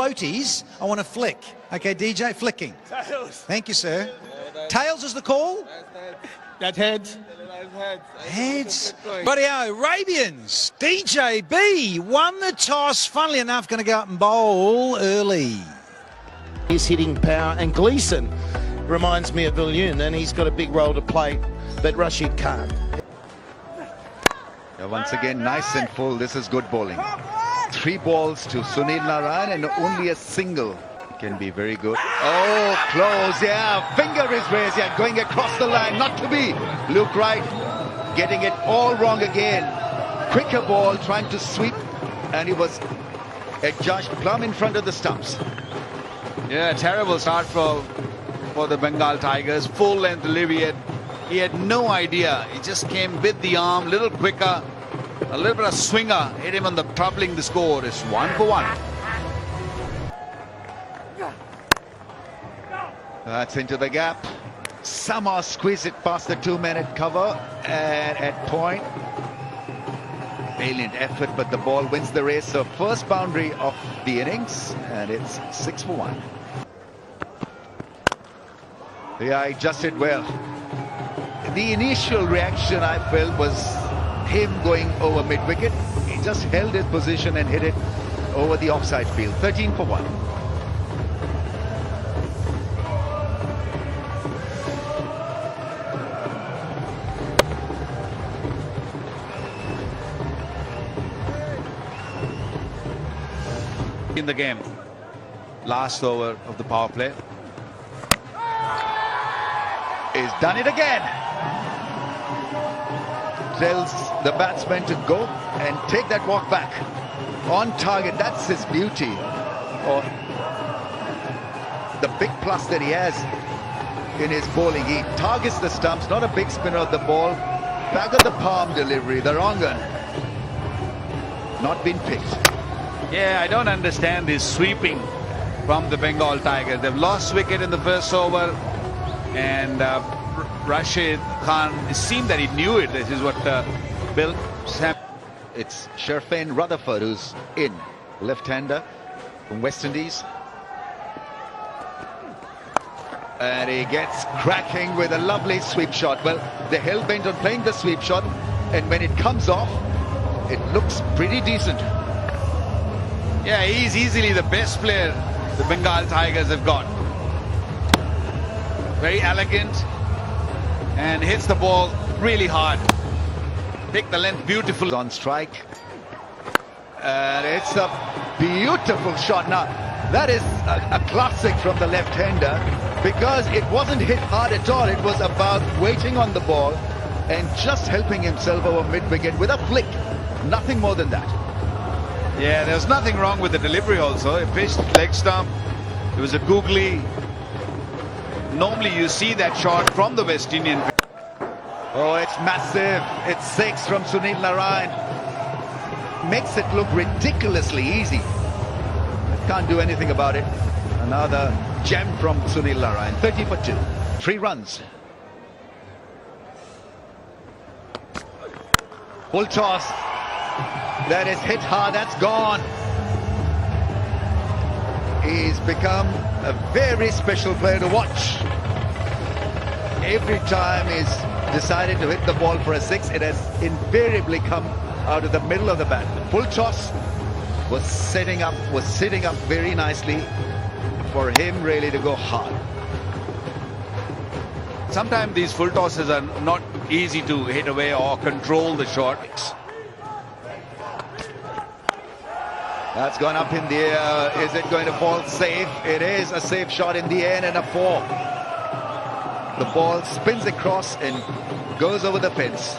floaties, I want to flick. Okay, DJ, flicking. Tails. Thank you, sir. Tails is the call? That's heads. Heads. Rightio, Arabians. DJ B won the toss. Funnily enough, going to go up and bowl early. His hitting power, and Gleeson reminds me of Viljoen, and he's got a big role to play, but Rashid can't. Once again, nice and full. This is good bowling. 3 balls to Sunil Narayan and only a single. Can be very good. Oh, close, yeah. Finger is raised, yeah. Going across the line, not to be. Luke Wright getting it all wrong again. Quicker ball, trying to sweep, and he was adjudged plumb in front of the stumps. Yeah, terrible start for the Bengal Tigers. Full length delivery. He had no idea. He just came with the arm, little quicker. A little bit of swinger hit him on the troubling the score. It's 1 for 1. That's into the gap. Somehow squeeze it past the 2-minute cover, and at point. Valiant effort, but the ball wins the race. So first boundary of the innings, and it's 6 for 1. Yeah, he adjusted well. The initial reaction I felt was him going over mid-wicket. He just held his position and hit it over the offside field. 13 for 1. In the game, last over of the power play. He's done it again. Tells the batsman to go and take that walk back. On target, that's his beauty. Or the big plus that he has in his bowling. He targets the stumps, not a big spinner of the ball. Back of the palm delivery, the wrong one. Not been picked. Yeah, I don't understand this sweeping from the Bengal Tigers. They've lost wicket in the first over, and Rashid Khan, it seemed that he knew it. This is what Bill Sam. It's Sherfane Rutherford who's in, left-hander from West Indies. And he gets cracking with a lovely sweep shot. Well, they're hell-bent on playing the sweep shot, and when it comes off, it looks pretty decent. Yeah, he's easily the best player the Bengal Tigers have got. Very elegant and hits the ball really hard. Take the length beautiful. On strike. And it's a beautiful shot. Now, that is a classic from the left-hander, because it wasn't hit hard at all. It was about waiting on the ball and just helping himself over mid-wicket with a flick. Nothing more than that. Yeah, there's nothing wrong with the delivery also. It pitched leg stump. It was a googly. Normally you see that shot from the West Indian. Oh, it's massive. It's 6 from Sunil Narayan. Makes it look ridiculously easy. Can't do anything about it. Another gem from Sunil Narayan. 30 for 2. 3 runs. Full toss. That is hit hard. That's gone. He's become a very special player to watch. Every time he's decided to hit the ball for a 6, it has invariably come out of the middle of the bat. Full toss was sitting up very nicely for him really to go hard. Sometimes these full tosses are not easy to hit away or control the shot. That's gone up in the air. Is it going to fall safe? It is a safe shot in the air and a 4. The ball spins across and goes over the fence.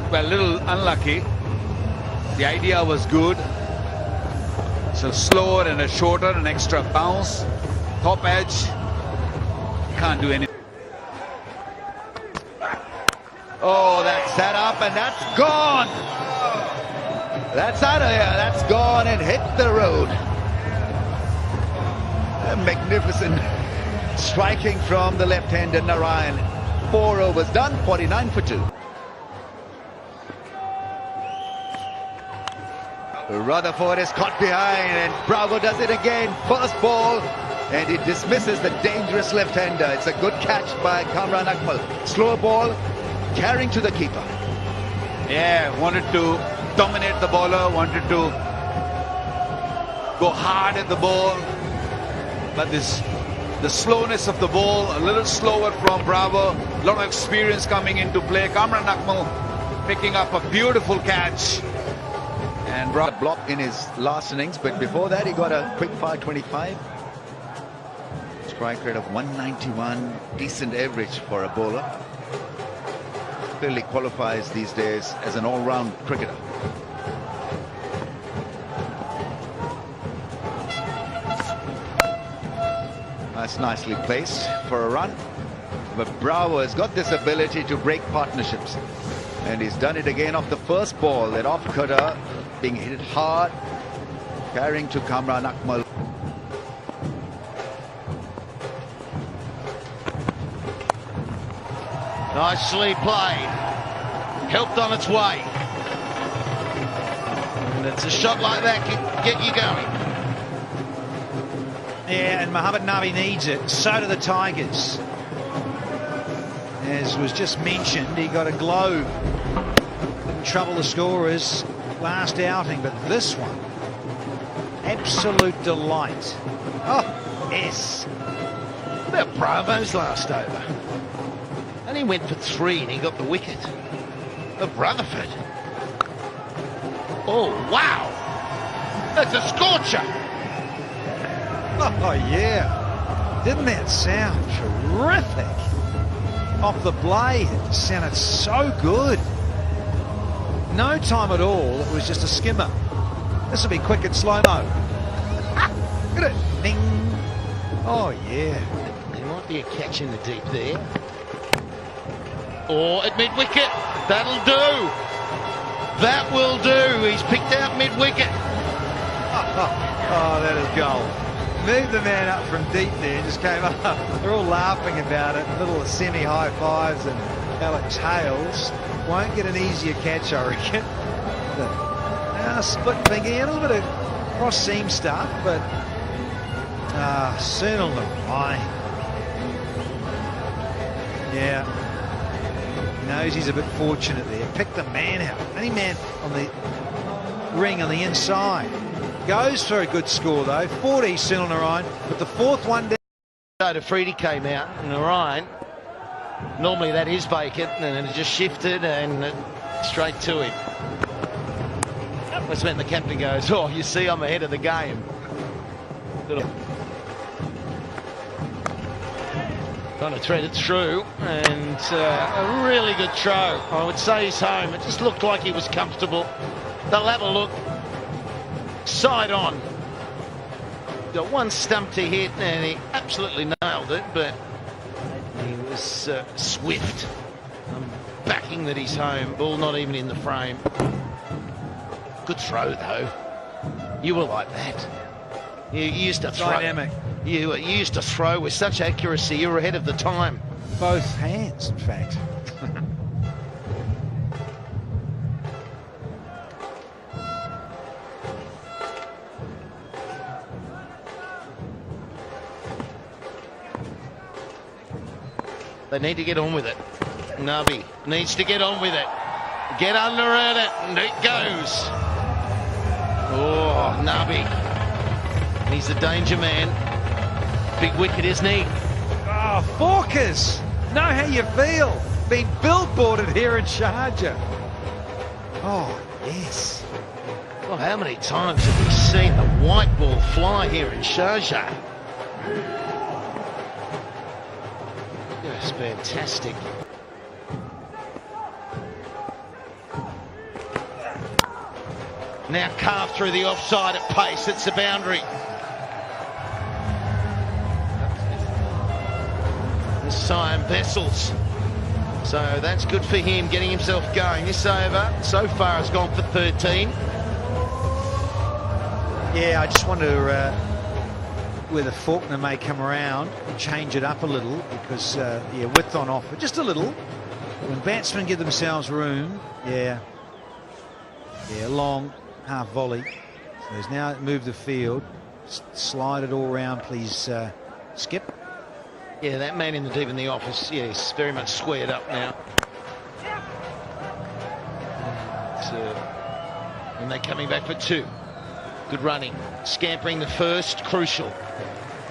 Well, a little unlucky. The idea was good. So slower and a shorter, an extra bounce. Top edge. Can't do anything. Oh, that's set up and that's gone. That's out of here. That's gone and hit the road. A magnificent striking from the left-hander Narayan. 4 overs done, 49 for 2. Rutherford is caught behind and Bravo does it again. First ball and he dismisses the dangerous left-hander. It's a good catch by Kamran Akmal. Slow ball, carrying to the keeper. Yeah, wanted to dominate the bowler, wanted to go hard at the ball. But the slowness of the ball, a little slower from Bravo. A lot of experience coming into play. Kamran Akmal picking up a beautiful catch. And A block in his last innings, but before that he got a quick fire 25. Strike rate of 191, decent average for a bowler. Clearly qualifies these days as an all-round cricketer. That's nicely placed for a run. But Bravo has got this ability to break partnerships. And he's done it again off the first ball. That off-cutter being hit hard, carrying to Kamran Akmal. Nicely played. Helped on its way. And it's a shot like that can get you going. Yeah, and Mohammad Nabi needs it. So do the Tigers. As was just mentioned, he got a globe. Didn't trouble the scorers last outing, but this one, absolute delight. Oh, yes. What about Bravo's last over? And he went for 3 and he got the wicket. Of Rutherford. Oh, wow. That's a scorcher. Oh, yeah. Didn't that sound terrific? Off the blade, it sounded so good. No time at all, it was just a skimmer. This will be quick and slow-mo. Look at it. Ding. Oh, yeah. There might be a catch in the deep there. Or at mid-wicket. That'll do. That will do. He's picked out mid-wicket. Oh, that is gold. Moved the man up from deep there, just came up. They're all laughing about it. Little semi-high fives and Alec tails. Won't get an easier catch, I reckon. Split finger, a little bit of cross-seam stuff, but soon on the line. Yeah. He knows he's a bit fortunate there. Picked the man out. Only man on the ring on the inside. Goes for a good score though. 40 Sunil Narayan, but the fourth one down. So Freedy came out, and Narayan. Normally that is vacant, and it just shifted and straight to him. That's when the captain goes, oh, you see, I'm ahead of the game. Trying to thread it through, and a really good throw. I would say he's home. It just looked like he was comfortable. They'll have a look. Side on. Got one stump to hit, and he absolutely nailed it, but he was swift. I'm backing that he's home. Ball not even in the frame. Good throw, though. You were like that. You used to throw. Dynamic. You used to throw with such accuracy. You were ahead of the time. Both hands, in fact. They need to get on with it. Nabi needs to get on with it. Get under at it, and it goes. Oh, Nabi. He's the danger man. Big wicket, isn't he? Oh, Forkers! Know how you feel. Been billboarded here in Sharjah. Oh, yes. Well, how many times have we seen the white ball fly here in Sharjah? It's fantastic. Now carved through the offside at pace. It's the boundary. This time Vessels. So that's good for him, getting himself going. This over so far has gone for 13. Yeah, I just wonder whether Faulkner may come around and change it up a little, because yeah, width on offer, just a little. When batsmen give themselves room, yeah, long half volley. He's now moved the field. Slide it all round, please, Skip. Yeah, that man in the deep in the office, yeah, he's very much squared up now. And they're coming back for 2. Good running. Scampering the first, crucial.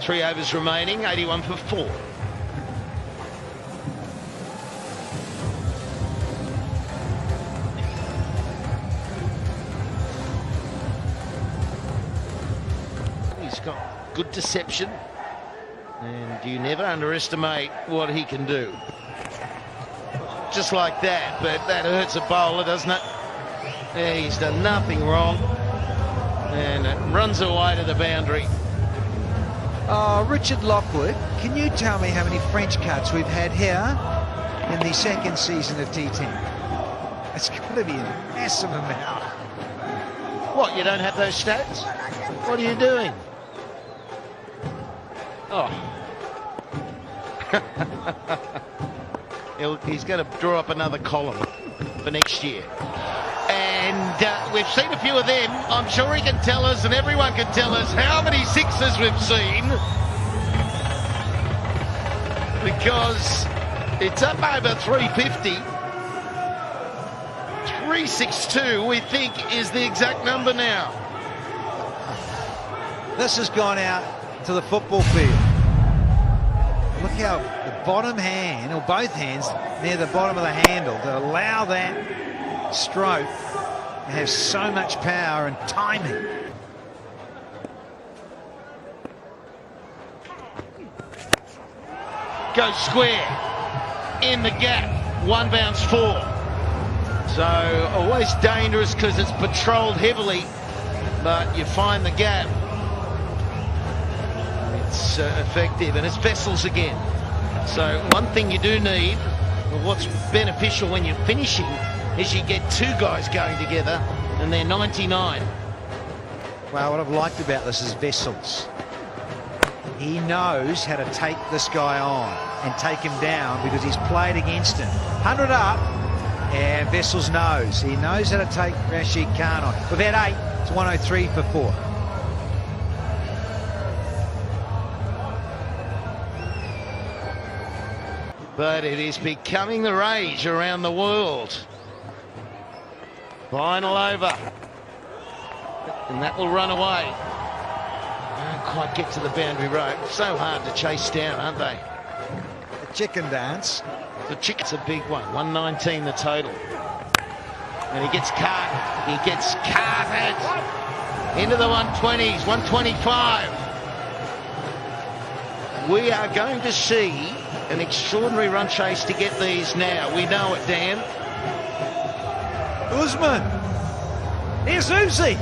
3 overs remaining, 81 for 4. He's got good deception, and you never underestimate what he can do. Just like that, but that hurts a bowler, doesn't it? Yeah, he's done nothing wrong, and it runs away to the boundary. Oh, Richard Lockwood, can you tell me how many French cuts we've had here in the second season of T10? It's got to be a massive amount. What, you don't have those stats? What are you doing? Oh. He's going to draw up another column for next year. And we've seen a few of them. I'm sure he can tell us, and everyone can tell us, how many sixes we've seen. Because it's up over 350. 362, we think, is the exact number now. This has gone out to the football field. Look how the bottom hand, or both hands, near the bottom of the handle, to allow that stroke and have so much power and timing. Goes square. In the gap. 1 bounce 4. So always dangerous because it's patrolled heavily, but you find the gap. It's effective, and it's Vessels again. So one thing you do need, or what's beneficial when you're finishing, is you get 2 guys going together, and they're 99. Well, what I've liked about this is Vessels. He knows how to take this guy on and take him down because he's played against him. 100 up, and Vessels knows. He knows how to take Rashid Khan on. We've had 8, it's 103 for 4. But it is becoming the rage around the world. Final over. And that will run away. Don't quite get to the boundary rope. So hard to chase down, aren't they? The chicken dance. The chicken's a big one. 119 the total. And he gets carted. He gets carted into the 120s. 125. We are going to see an extraordinary run chase to get these now. We know it, Dan. Usman. Here's Uzi.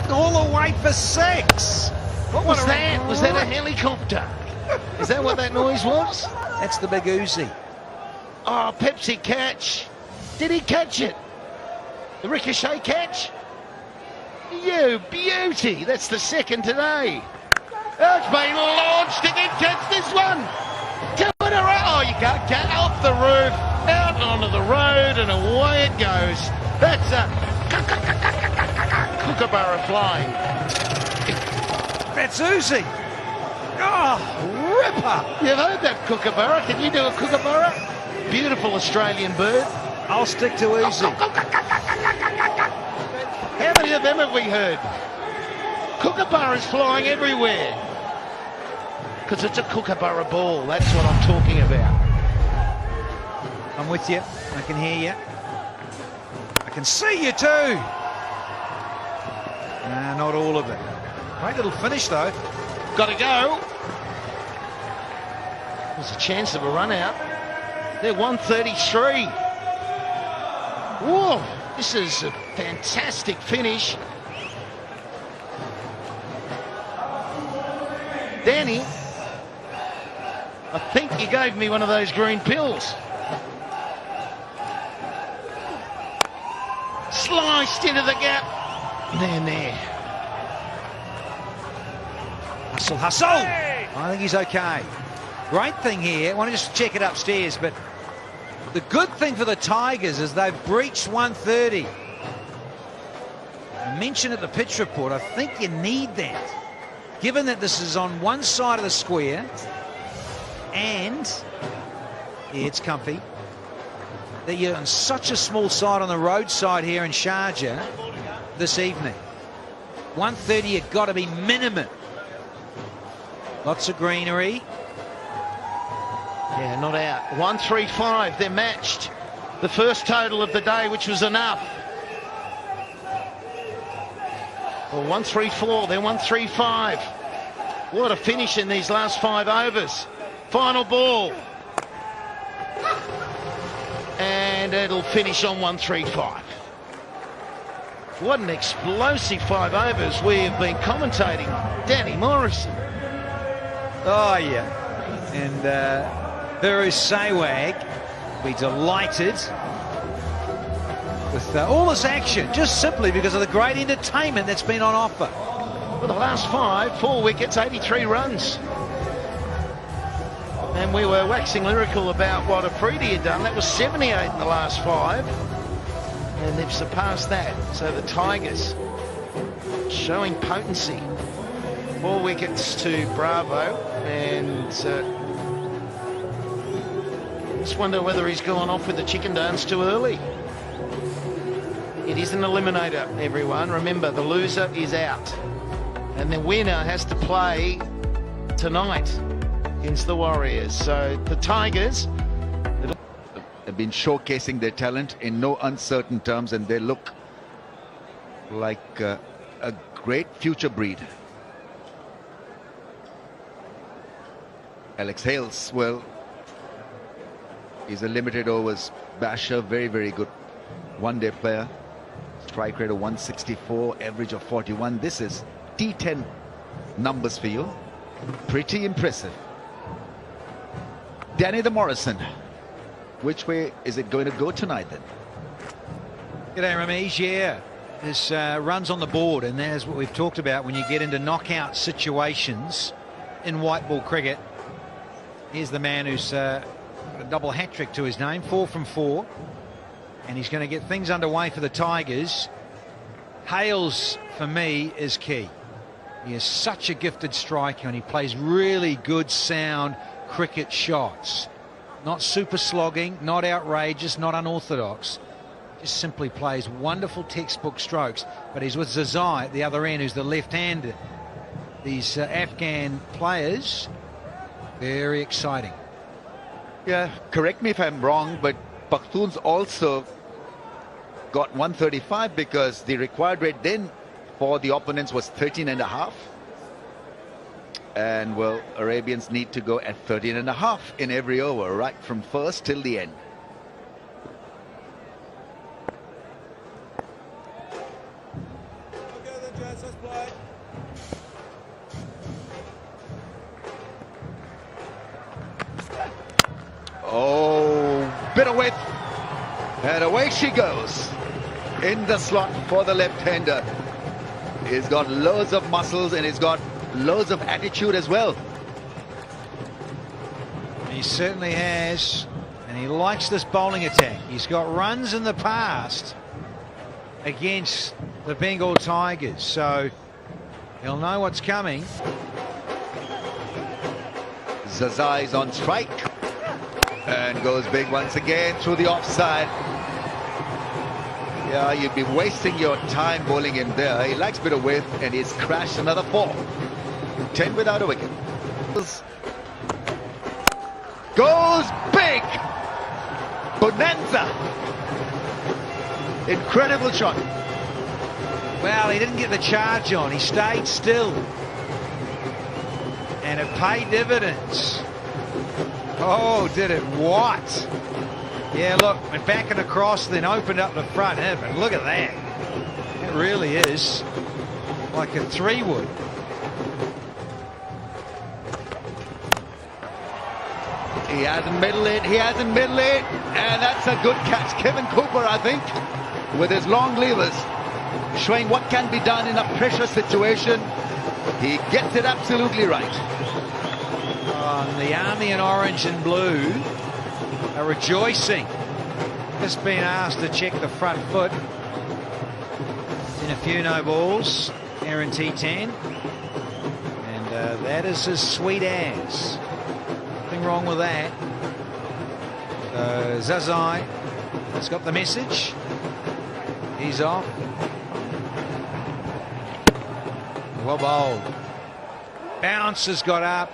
All the way for 6. What was that? Was that a helicopter? Is that what that noise was? That's the big Uzi. Oh, Pepsi catch. Did he catch it? The ricochet catch? You beauty. That's the second today. Oh, it's been launched. He can catch this one. 2 in a row. Oh, you can't get off the roof, out onto the road, and away it goes. That's a kookaburra flying. That's Uzi. Oh, ripper. You've heard that kookaburra. Can you do a kookaburra? Beautiful Australian bird. I'll stick to Uzi. How many of them have we heard? Kookaburras flying everywhere. Because it's a kookaburra ball. That's what I'm talking about. I'm with you. I can hear you. I can see you too. Not all of it. Great little finish though. Got to go. There's a chance of a run out. They're 133. Whoa, this is a fantastic finish. Danny, I think you gave me one of those green pills. Sliced into the gap. There. Hustle, hustle. Hey. I think he's okay. Great thing here. I want to just check it upstairs, but the good thing for the Tigers is they've breached 130. I mentioned at the pitch report, I think you need that. Given that this is on one side of the square and yeah, it's comfy, that you're on such a small side on the roadside here in Sharjah this evening. 130, you've got to be minimum. Lots of greenery. Yeah, not out. 135, they're matched. The first total of the day, which was enough. Well, 134, then 135. What a finish in these last 5 overs. Final ball. And it'll finish on 135. What an explosive 5 overs we have been commentating. Danny Morrison. Oh, yeah. And Viru Sehwag will be delighted with all this action, just simply because of the great entertainment that's been on offer. For the last 5, 4 wickets, 83 runs. And we were waxing lyrical about what Afridi had done. That was 78 in the last 5. And they've surpassed that. So the Tigers showing potency. 4 wickets to Bravo. And just wonder whether he's gone off with the chicken dance too early. It is an eliminator, everyone. Remember, the loser is out. And the winner has to play tonight against the Warriors. So the Tigers have been showcasing their talent in no uncertain terms, and they look like a great future breed. Alex Hales, well, he's a limited overs basher, very, very good one-day player. Strike rate of 164, average of 41. This is T10 numbers for you. Pretty impressive. Danny the Morrison, which way is it going to go tonight then? G'day, Ramesh. Yeah, there's runs on the board, and there's what we've talked about when you get into knockout situations in white ball cricket. Here's the man who's got a double hat-trick to his name, 4 from 4. And he's going to get things underway for the Tigers. Hales, for me, is key. He is such a gifted striker, and he plays really good, sound cricket shots. Not super slogging, not outrageous, not unorthodox. Just simply plays wonderful textbook strokes. But he's with Zazai at the other end, who's the left-hander. These Afghan players, very exciting. Yeah, correct me if I'm wrong, but Pakhtun's also got 135 because the required rate then for the opponents was 13.5. And, well, Arabians need to go at 13.5 in every over, right from first till the end. Oh, bit of width. And away she goes. In the slot for the left-hander. He's got loads of muscles and he's got loads of attitude as well. He certainly has, and he likes this bowling attack. He's got runs in the past against the Bengal Tigers, so he'll know what's coming. Zazai's on strike and goes big once again through the offside. Yeah, you'd be wasting your time bowling him there. He likes a bit of width, and he's crashed another 4. 10 without a wicket. Goes big! Bonanza! Incredible shot. Well, he didn't get the charge on. He stayed still. And it paid dividends. Oh, did it what? Yeah, look, went back and across, then opened up the front end. But look at that. It really is like a 3-wood. He hasn't middled it, he hasn't middled it. And that's a good catch. Kevin Cooper, I think, with his long levers, showing what can be done in a pressure situation. He gets it absolutely right. The army in orange and blue are rejoicing. Just been asked to check the front foot in Been a few no balls here in T10. And that is as sweet as. Nothing wrong with that. Zazai has got the message. He's off. Well bowled. Bounce has got up.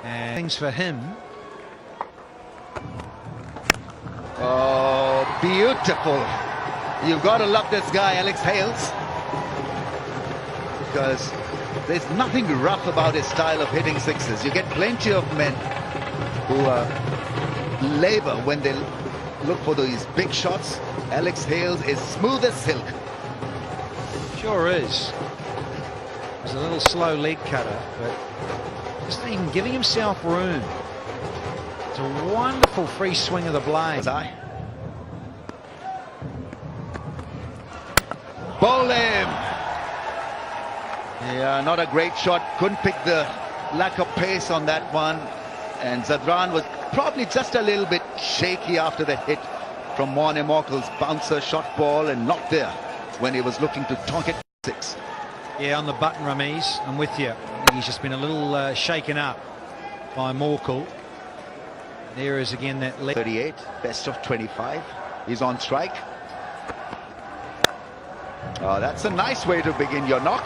And things for him. Oh, beautiful. You've got to love this guy, Alex Hales. Because there's nothing rough about his style of hitting sixes. You get plenty of men who labor when they look for these big shots. Alex Hales is smooth as silk. Sure is. He's a little slow leg cutter, but just even giving himself room. It's a wonderful free swing of the blade. Bowl him. Yeah, not a great shot. Couldn't pick the lack of pace on that one. And Zadran was probably just a little bit shaky after the hit from Morne Morkel's bouncer shot ball and not there when he was looking to tonk it 6. Yeah, on the button, Ramiz. I'm with you. I think he's just been a little shaken up by Morkel. There is again that leg. 38, best of 25. He's on strike. Oh, that's a nice way to begin your knock.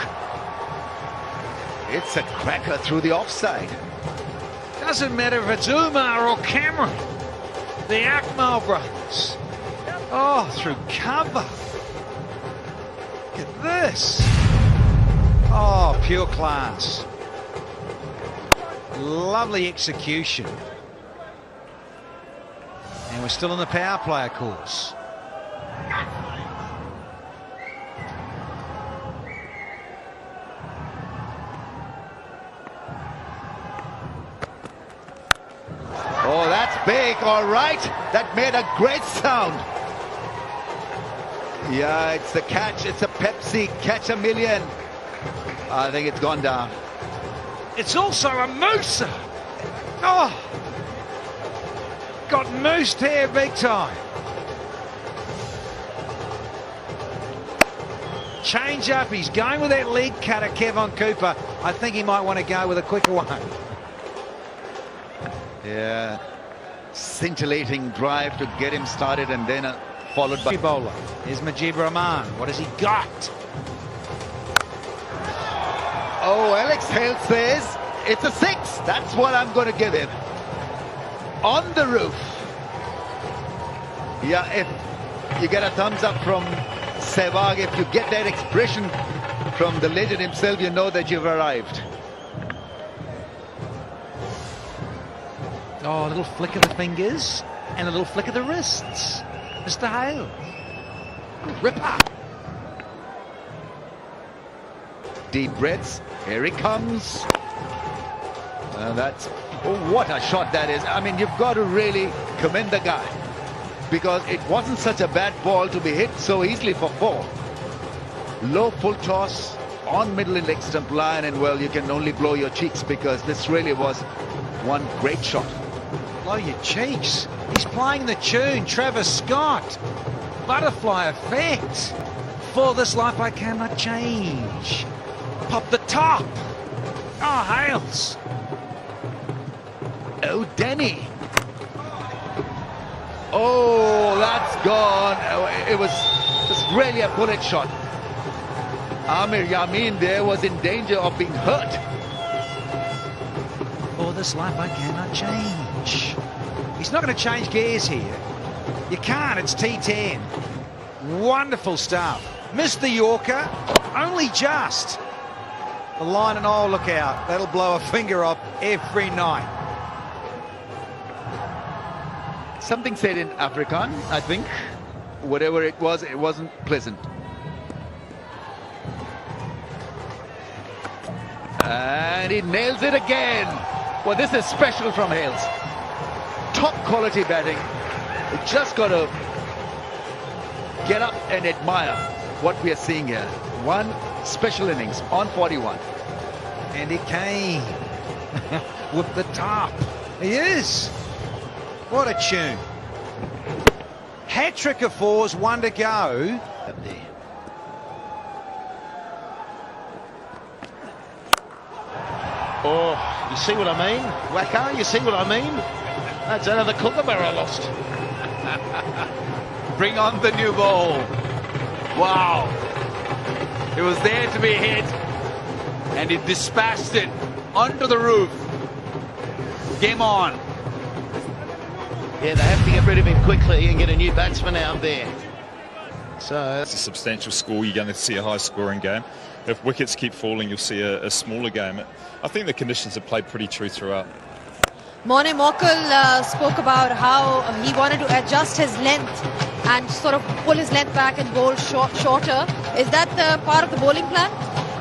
It's a cracker through the offside. Doesn't matter if it's Umar or Cameron. The Akmal brothers. Oh, through cover. Look at this. Oh, pure class. Lovely execution. And we're still in the power play, of course. Oh, that's big, all right. That made a great sound. Yeah, it's a catch. It's a Pepsi catch a million. I think it's gone down. It's also a mooser. Oh, got moosed here big time. Change up. He's going with that leg cutter, Kevon Cooper. I think he might want to go with a quicker one. Yeah, scintillating drive to get him started and then followed by bowler. Here's Majib Rahman. What has he got? Oh, Alex Hales says it's a 6. That's what I'm going to give him. On the roof. Yeah, if you get a thumbs up from Sehwag, if you get that expression from the legend himself, you know that you've arrived. Oh, a little flick of the fingers and a little flick of the wrists. Mr. Hale. Ripper. Deep breaths. Here he comes. Oh, what a shot that is. I mean, you've got to really commend the guy, because it wasn't such a bad ball to be hit so easily for 4. Low full toss on middle and leg stump line, and well, you can only blow your cheeks because this really was one great shot. Blow your cheeks. He's playing the tune, Travis Scott. Butterfly effect. For this life I cannot change. Pop the top. Oh, Hales. Oh, Denny. Oh, that's gone. It was just really a bullet shot. Amir Yamin there was in danger of being hurt. For this life I cannot change. He's not going to change gears here. You can't. It's T10. Wonderful stuff. Missed the Yorker. Only just. The line and oh, look out. That'll blow a finger off every night. Something said in Afrikaan, I think. Whatever it wasn't pleasant. And he nails it again. Well, this is special from Hales. Top quality batting. You just got to get up and admire what we are seeing here. One special innings on 41. And it came with the top. He is. What a tune. Hat-trick of 4s, 1 to go. Oh, you see what I mean? Waka, you see what I mean? That's another kookaburra lost. Bring on the new ball. Wow. It was there to be hit. And he dispatched it onto the roof. Game on. Yeah, they have to get rid of him quickly and get a new batsman out there. So It's a substantial score. You're going to see a high-scoring game. If wickets keep falling, you'll see a smaller game. I think the conditions have played pretty true throughout. Morne Morkel spoke about how he wanted to adjust his length and sort of pull his length back and bowl shorter. Is that the part of the bowling plan?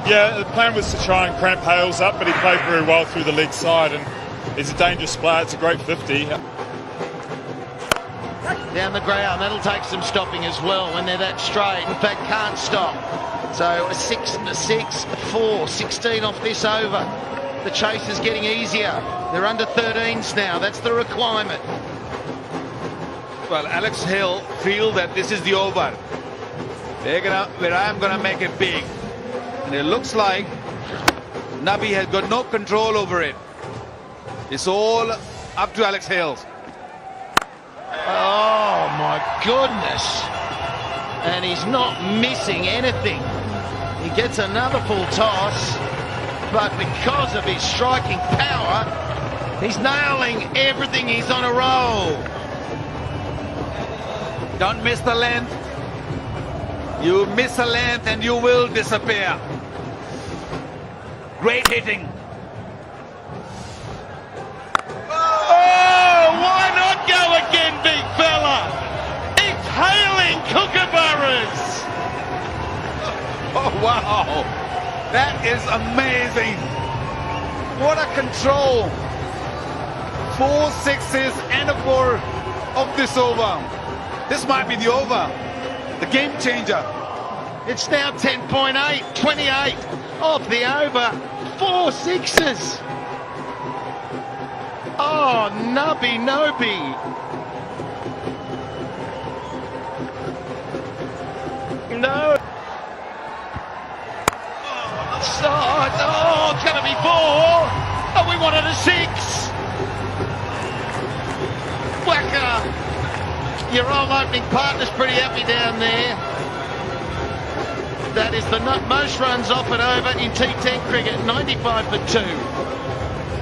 Yeah, the plan was to try and cramp Hales up, but he played very well through the leg side, and he's a dangerous player. It's a great 50. down the ground, that'll take some stopping as well when they're that straight. In fact, can't stop. So a 6, 4, 16 off this over. The chase is getting easier. They're under 13s now. That's the requirement. Well, Alex Hill feel that this is the over. Where I am gonna make it big. And it looks like Nabi has got no control over it. It's all up to Alex Hill. Oh my goodness. And he's not missing anything. He gets another full toss, but because of his striking power, he's nailing everything. He's on a roll. Don't miss the length. You miss a length and you will disappear. Great hitting. Oh, why not go again, big fella? It's hailing kookaburras. Oh, wow. That is amazing. What a control. 4 sixes and a 4 of this over. This might be the over. The game changer. It's now 10.8, 28 off the over. 4 sixes. Oh, nubby, nobby. No. Oh, it's going to be 4. Oh, we wanted a 6. Whacker. Your old opening partner's pretty happy down there. That is the most runs off and over in T10 cricket, 95 for 2.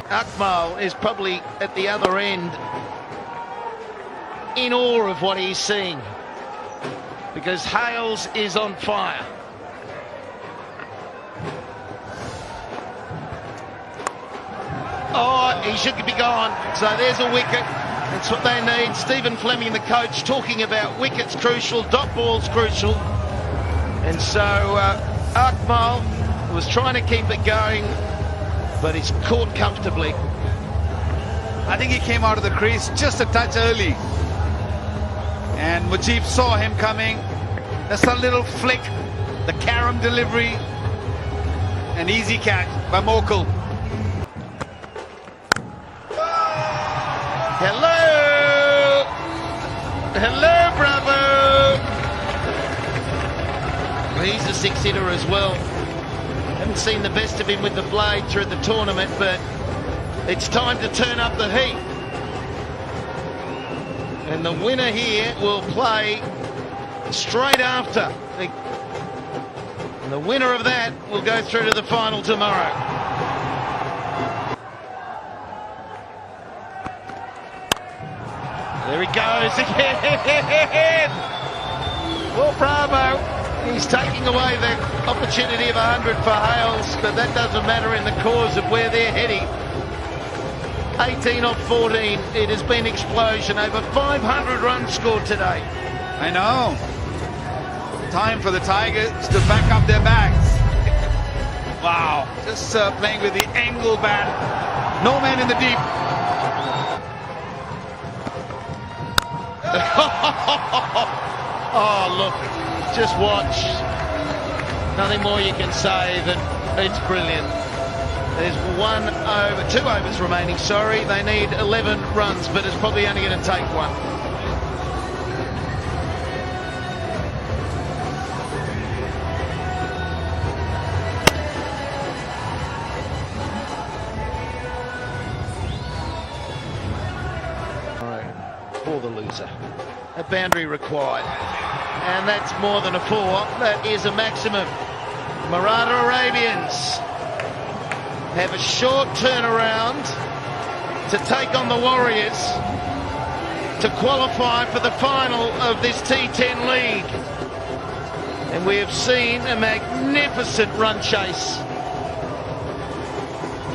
Akmal is probably at the other end in awe of what he's seeing, because Hales is on fire. Oh, he should be gone. So there's a wicket. That's what they need. Stephen Fleming, the coach, talking about wickets crucial, dot balls crucial. And so Akmal was trying to keep it going, but he's caught comfortably. I think he came out of the crease just a touch early. And Mujib saw him coming. That's a little flick. The carom delivery. An easy catch by Morkel. Hello! Hello, Bravo! He's a 6-hitter as well. Haven't seen the best of him with the blade through the tournament, but it's time to turn up the heat. And the winner here will play straight after. And the winner of that will go through to the final tomorrow. There he goes again. Well, Bravo, he's taking away the opportunity of 100 for Hales, but that doesn't matter in the cause of where they're heading. 18 off 14. It has been explosion. Over 500 runs scored today. I know. Time for the Tigers to back up their backs. Wow. Just playing with the angle bat. No man in the deep. Oh, look, just watch. Nothing more you can say than it's brilliant. There's 2 overs remaining, sorry. They need 11 runs, but it's probably only going to take 1. buzzer. A boundary required. And that's more than a 4. That is a maximum. Maratha Arabians have a short turnaround to take on the Warriors to qualify for the final of this T10 league. And we have seen a magnificent run chase.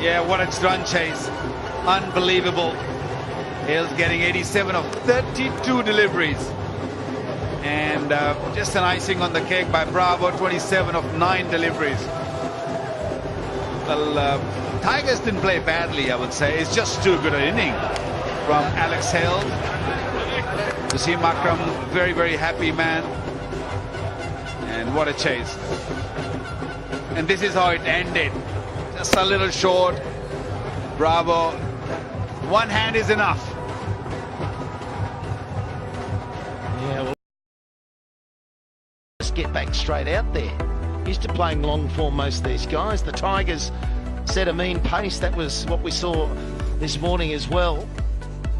Yeah, what a run chase. Unbelievable. Hales getting 87 of 32 deliveries. And just an icing on the cake by Bravo, 27 of 9 deliveries. Well, Tigers didn't play badly, I would say. It's just too good an inning from Alex Hales. Wasim Akram, very, very happy man. And what a chase. And this is how it ended. Just a little short. Bravo. One hand is enough. Yeah, well, just get back straight out there. Used to playing long form, most of these guys. The Tigers set a mean pace. That was what we saw this morning as well.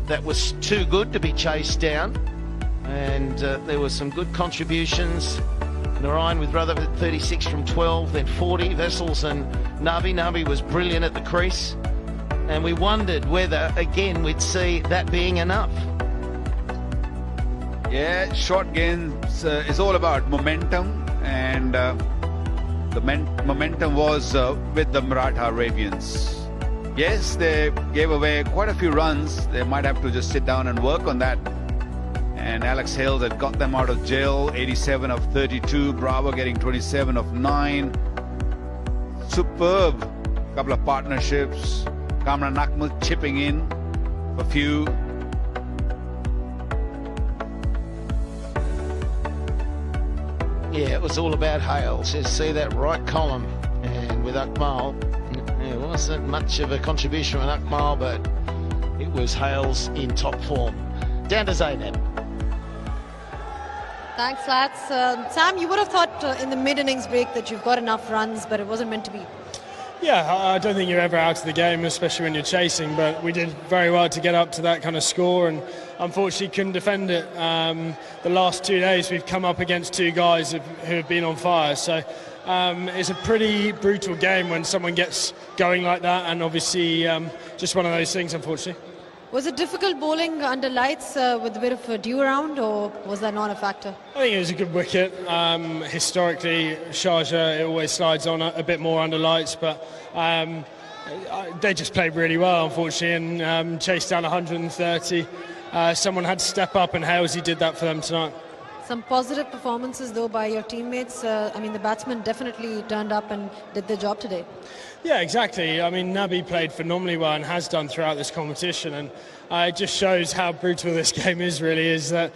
That was too good to be chased down. And there were some good contributions. Narayan with Rutherford 36 from 12, then 40. Vessels and Nabi. Nabi was brilliant at the crease. And we wondered whether, again, we'd see that being enough. Yeah, short games is all about momentum. And the momentum was with the Maratha Arabians. Yes, they gave away quite a few runs. They might have to just sit down and work on that. And Alex Hales had got them out of jail, 87 of 32. Bravo getting 27 of 9. Superb couple of partnerships. Kamran Nakmal chipping in a few. Yeah, it was all about Hales. You see that right column, and with Akmal, it wasn't much of a contribution from Akmal, but it was Hales in top form. Down to Zainab. Thanks, lads. Sam, you would have thought in the mid-innings break that you've got enough runs, but it wasn't meant to be. Yeah, I don't think you're ever out of the game, especially when you're chasing, but we did very well to get up to that kind of score and unfortunately couldn't defend it. The last 2 days we've come up against 2 guys who have been on fire, so it's a pretty brutal game when someone gets going like that, and obviously just one of those things, unfortunately. Was it difficult bowling under lights with a bit of a dew around, or was that not a factor? I think it was a good wicket. Historically, Sharjah, it always slides on a bit more under lights, but they just played really well, unfortunately, and chased down 130. Someone had to step up, and Halesy did that for them tonight. Some positive performances, though, by your teammates. I mean, the batsmen definitely turned up and did their job today. Yeah, exactly. I mean, Nabi played phenomenally well and has done throughout this competition, and it just shows how brutal this game is, really, is that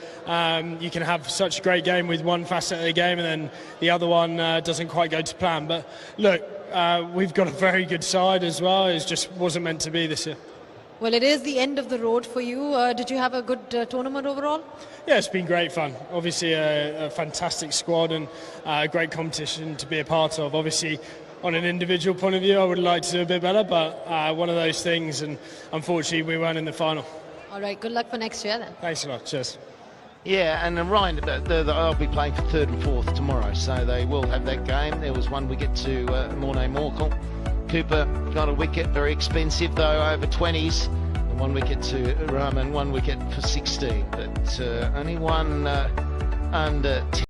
you can have such a great game with one facet of the game and then the other one doesn't quite go to plan. But look, we've got a very good side as well. It just wasn't meant to be this year. Well, it is the end of the road for you. Did you have a good tournament overall? Yeah, it's been great fun. Obviously, a fantastic squad and a great competition to be a part of. Obviously, on an individual point of view, I would like to do a bit better, but one of those things, and unfortunately, we weren't in the final. All right, good luck for next year then. Thanks a lot. Cheers. Yeah, and Ryan, I'll be playing for 3rd and 4th tomorrow, so they will have that game. There was 1 wicket to Morne Morkel. Cooper got a wicket, very expensive though, over 20s. And 1 wicket to Rahman, 1 wicket for 16, but only one under 10.